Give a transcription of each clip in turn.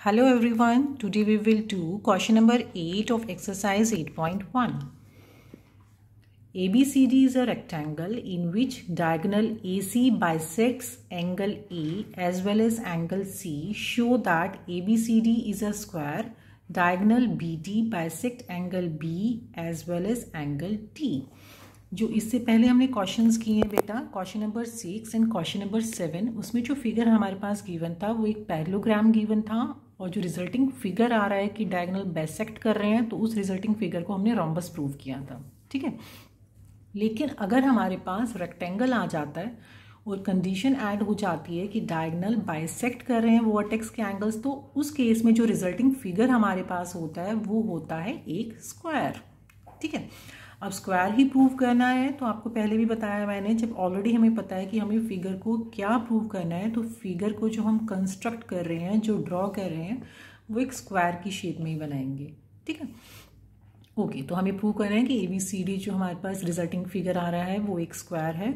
Hello everyone, today we will do question number 8 of exercise 8.1. ABCD is a rectangle in which diagonal AC bisects angle A as well as angle C. Show that ABCD is a square. Diagonal BD bisect angle B as well as angle D. जो इससे पहले हमने questions किए हैं बेटा, question number 6 and question number 7, उसमें जो figure हमारे पास गिवन था वो एक पैरेललोग्राम गिवन था और जो रिजल्टिंग फिगर आ रहा है कि डायगोनल बाइसेक्ट कर रहे हैं तो उस रिजल्टिंग फिगर को हमने रोम्बस प्रूव किया था। ठीक है, लेकिन अगर हमारे पास रेक्टेंगल आ जाता है और कंडीशन ऐड हो जाती है कि डायगोनल बाइसेक्ट कर रहे हैं वर्टेक्स के एंगल्स, तो उस केस में जो रिजल्टिंग फिगर हमारे पास होता है वो होता है एक स्क्वायर। ठीक है, अब स्क्वायर ही प्रूव करना है तो आपको पहले भी बताया मैंने, जब ऑलरेडी हमें पता है कि हमें फिगर को क्या प्रूव करना है तो फिगर को जो हम कंस्ट्रक्ट कर रहे हैं, जो ड्रॉ कर रहे हैं, वो एक स्क्वायर की शेप में ही बनाएंगे। ठीक है, ओके, तो हमें प्रूव करना है कि ABCD जो हमारे पास रिजल्टिंग फिगर आ रहा है वो एक स्क्वायर है।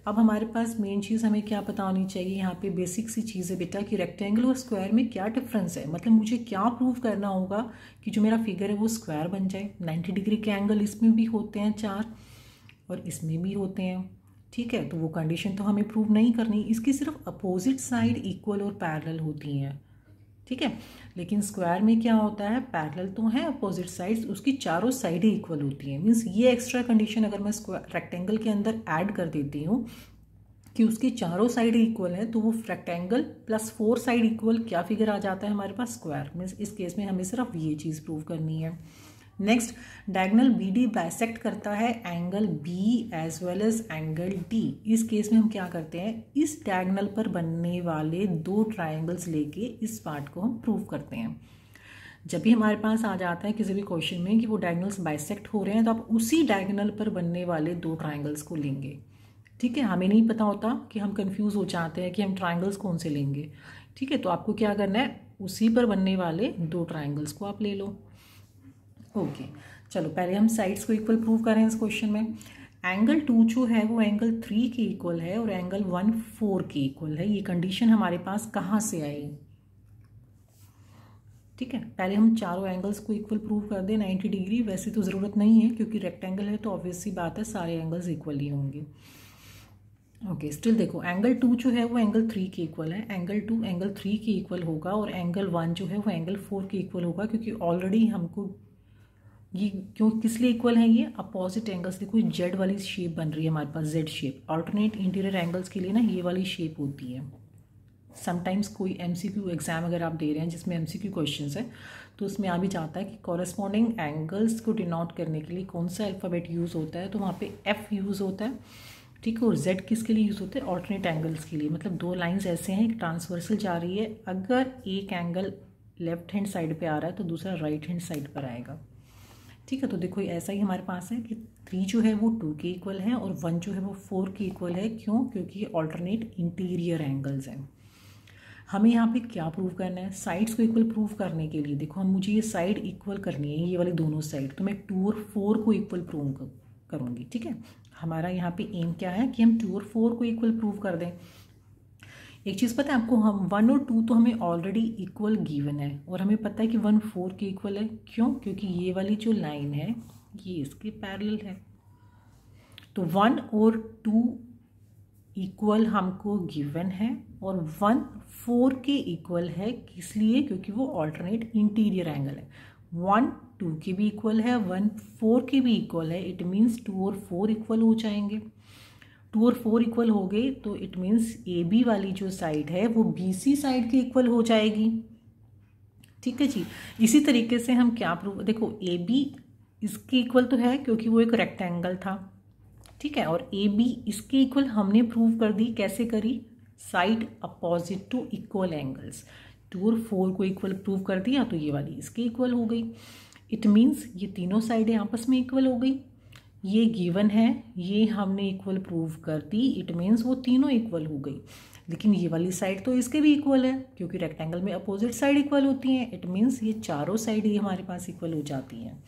अब हमारे पास मेन चीज़ हमें क्या पता होनी चाहिए, यहाँ पे बेसिक सी चीज़ है बेटा कि रेक्टेंगल और स्क्वायर में क्या डिफरेंस है। मतलब मुझे क्या प्रूव करना होगा कि जो मेरा फिगर है वो स्क्वायर बन जाए। 90 डिग्री के एंगल इसमें भी होते हैं 4 और इसमें भी होते हैं। ठीक है, तो वो कंडीशन तो हमें प्रूव नहीं करनी, इसकी सिर्फ अपोजिट साइड इक्वल और पैरेलल होती हैं। ठीक है, लेकिन स्क्वायर में क्या होता है, पैरेलल तो है अपोजिट साइड्स, उसकी चारों साइडें इक्वल होती हैं। मीन्स ये एक्स्ट्रा कंडीशन अगर मैं रेक्टेंगल के अंदर ऐड कर देती हूँ कि उसकी चारों साइड इक्वल है तो वो रेक्टेंगल प्लस 4 साइड इक्वल क्या फिगर आ जाता है हमारे पास, स्क्वायर। मीन्स इस केस में हमें सिर्फ ये चीज़ प्रूव करनी है। नेक्स्ट, डायगोनल BD बाइसेक्ट करता है angle B as well as angle D। इस केस में हम क्या करते हैं, इस डायगोनल पर बनने वाले 2 ट्राइंगल्स लेके इस पार्ट को हम प्रूव करते हैं। जब भी हमारे पास आ जाता है किसी भी क्वेश्चन में कि वो डायगोनल्स बाइसेक्ट हो रहे हैं तो आप उसी डायगोनल पर बनने वाले 2 ट्राइंगल्स को लेंगे। ठीक है, हमें नहीं पता होता कि हम कंफ्यूज हो जाते हैं कि हम ट्राइंगल्स कौन से लेंगे। ठीक है, तो आपको क्या करना है, उसी पर बनने वाले 2 ट्राइंगल्स को आप ले लो। ओके, चलो पहले हम साइड्स को इक्वल प्रूव करें इस क्वेश्चन में। एंगल 2 जो है वो एंगल 3 के इक्वल है और एंगल 1 4 के इक्वल है। ये कंडीशन हमारे पास कहाँ से आई। ठीक है, पहले हम चारों एंगल्स को इक्वल प्रूव कर दें 90 डिग्री। वैसे तो ज़रूरत नहीं है क्योंकि रेक्टेंगल है तो ऑब्वियस सी बात है सारे एंगल्स इक्वल ही होंगे। ओके, स्टिल देखो एंगल 2 जो है वो एंगल 3 के इक्वल है। एंगल 2 एंगल 3 के इक्वल होगा और एंगल 1 जो है वो एंगल 4 के इक्वल होगा, क्योंकि ऑलरेडी हमको ये क्यों किस लिए इक्वल है, ये अपोजिट एंगल्स। देखो जेड वाली शेप बन रही है हमारे पास, Z shape. Alternate interior angles के लिए ना ये वाली शेप होती है। समटाइम्स कोई MCQ एग्जाम अगर आप दे रहे हैं जिसमें MCQ क्वेश्चंस है तो उसमें आ भी जाता है कि कॉरेस्पॉन्डिंग एंगल्स को डिनोट करने के लिए कौन सा अल्फ़ाबेट यूज़ होता है, तो वहाँ पे F यूज़ होता है। ठीक है, और Z किसके लिए यूज़ होता है, ऑल्टरनेट एंगल्स के लिए। मतलब 2 लाइन्स ऐसे हैं, एक ट्रांसवर्सल जा रही है, अगर एक एंगल लेफ्ट हैंड साइड पर आ रहा है तो दूसरा राइट हैंड साइड पर आएगा। ठीक है, तो देखो ऐसा ही हमारे पास है कि 3 जो है वो 2 के इक्वल है और 1 जो है वो 4 के इक्वल है। क्यों, क्योंकि ये ऑल्टरनेट इंटीरियर एंगल्स हैं। हमें यहाँ पे क्या प्रूव करना है, साइड्स को इक्वल प्रूव करने के लिए देखो मुझे ये साइड इक्वल करनी है, ये वाली दोनों साइड, तो मैं 2 और 4 को इक्वल प्रूव करूँगी। ठीक है, हमारा यहाँ पे एम क्या है कि हम 2 और 4 को इक्वल प्रूव कर दें। एक चीज़ पता है आपको, हम 1 और 2 तो हमें ऑलरेडी इक्वल गिवन है और हमें पता है कि 1 4 के इक्वल है। क्यों, क्योंकि ये वाली जो लाइन है ये इसके पैरेलल है। तो 1 और 2 इक्वल हमको गिवन है और 1 4 के इक्वल है, किस लिए, क्योंकि वो ऑल्टरनेट इंटीरियर एंगल है। 1 2 के भी इक्वल है, 1 4 के भी इक्वल है। इट मीन्स 2 और 4 इक्वल हो जाएंगे। 2 और 4 इक्वल हो गई तो इट मीन्स AB वाली जो साइड है वो BC साइड के इक्वल हो जाएगी। ठीक है जी, इसी तरीके से हम क्या प्रूव, देखो AB इसके इक्वल तो है क्योंकि वो एक रेक्टेंगल था। ठीक है, और AB इसके इक्वल हमने प्रूव कर दी, कैसे करी, side opposite to equal angles. 2 और 4 को इक्वल प्रूव कर दिया तो ये वाली इसके इक्वल हो गई। इट मीन्स ये तीनों साइडें आपस में इक्वल हो गई। ये गिवन है, ये हमने इक्वल प्रूव कर दी, इट मीन्स वो तीनों इक्वल हो गई। लेकिन ये वाली साइड तो इसके भी इक्वल है क्योंकि रेक्टेंगल में अपोजिट साइड इक्वल होती हैं। इट मीन्स ये चारों साइड ही हमारे पास इक्वल हो जाती हैं।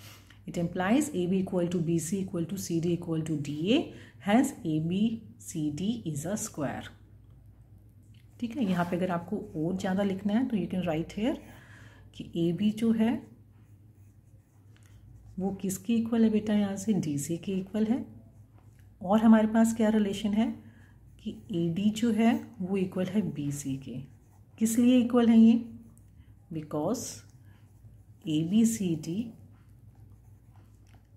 It implies AB equal to BC equal to CD equal to DA, hence ABCD is a square. ठीक है, यहाँ पे अगर आपको और ज़्यादा लिखना है तो यू कैन राइट हेयर कि ए बी जो है वो किसके इक्वल है बेटा, यहाँ से डी सी के इक्वल है। और हमारे पास क्या रिलेशन है कि ए डी जो है वो इक्वल है बी सी के। किस लिए इक्वल है ये, because A B C D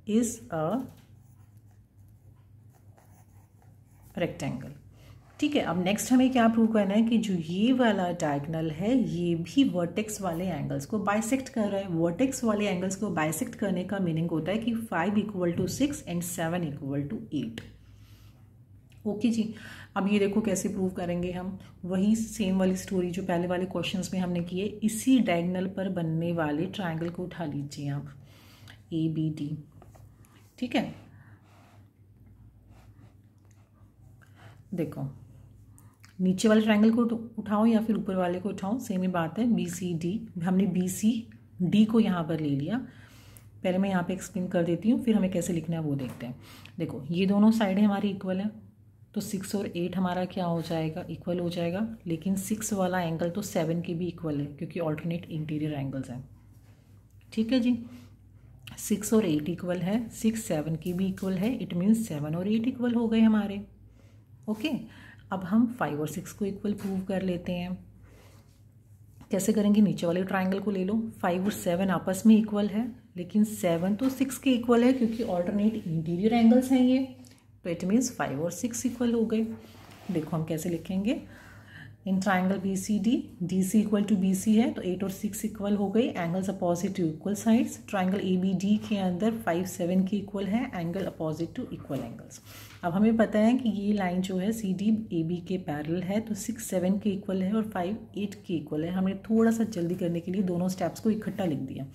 is a rectangle. ठीक है, अब नेक्स्ट हमें क्या प्रूव करना है कि जो ये वाला डायगोनल है ये भी वर्टेक्स वाले एंगल्स को बाइसेक्ट कर रहा है। वर्टेक्स वाले एंगल्स को बाइसेक्ट करने का मीनिंग होता है कि 5 = 6 एंड 7 = 8। ओके जी, अब ये देखो कैसे प्रूव करेंगे हम, वही सेम वाली स्टोरी जो पहले वाले क्वेश्चंस में हमने की है। इसी डायगोनल पर बनने वाले ट्रायंगल को उठा लीजिए आप, ए बी डी। ठीक है, देखो नीचे वाले ट्रायंगल को उठाओ या फिर ऊपर वाले को उठाओ, सेम ही बात है। बी सी डी, हमने बी सी डी को यहाँ पर ले लिया। पहले मैं यहाँ पे एक्सप्लेन कर देती हूँ, फिर हमें कैसे लिखना है वो देखते हैं। देखो ये दोनों साइडें हमारी इक्वल है, तो 6 और 8 हमारा क्या हो जाएगा, इक्वल हो जाएगा। लेकिन 6 वाला एंगल तो 7 के भी इक्वल है क्योंकि ऑल्टरनेट इंटीरियर एंगल्स हैं। ठीक है जी, 6 और 8 इक्वल है, 6 7 के भी इक्वल है, इट मीन्स 7 और 8 इक्वल हो गए हमारे। ओके, अब हम 5 और 6 को इक्वल प्रूव कर लेते हैं। कैसे करेंगे, नीचे वाले ट्रायंगल को ले लो। 5 और 7 आपस में इक्वल है, लेकिन 7 तो 6 के इक्वल है क्योंकि ऑल्टरनेट इंटीरियर एंगल्स हैं ये, तो इट मीन्स 5 और 6 इक्वल हो गए। देखो हम कैसे लिखेंगे, in triangle B C D, D C equal to B C है तो 8 और 6 इक्वल हो गई। Angles opposite to equal sides. Triangle A B D के अंदर 5 7 के इक्वल है, angle opposite to equal angles. अब हमें पता है कि ये लाइन जो है सी डी ए बी के पैरेलल है, तो 6 7 के इक्वल है और 5 8 के इक्वल है। हमने थोड़ा सा जल्दी करने के लिए दोनों स्टेप्स को इकट्ठा लिख दिया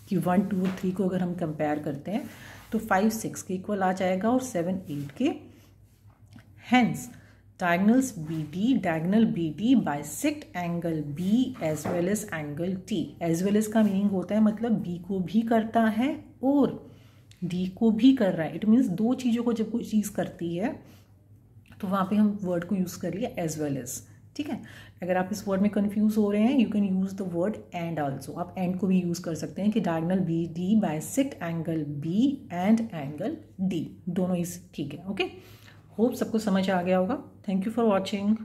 कि 1 2 और 3 को अगर हम कंपेयर करते हैं तो 5 6 के इक्वल आ जाएगा और 7 8 के। Hence diagonals diagonal BD bisect angle B as well as angle T। as well as का मीनिंग होता है मतलब B को भी करता है और D को भी कर रहा है। इट मीन्स दो चीज़ों को जब कोई चीज़ करती है तो वहाँ पे हम वर्ड को यूज़ कर लिया as well as। ठीक है, अगर आप इस वर्ड में कंफ्यूज हो रहे हैं you can use the word and also. आप एंड को भी यूज़ कर सकते हैं कि diagonal BD bisect angle B and angle D, दोनों इस ठीक है। ओके, होप सबको समझ आ गया होगा। Thank you for watching.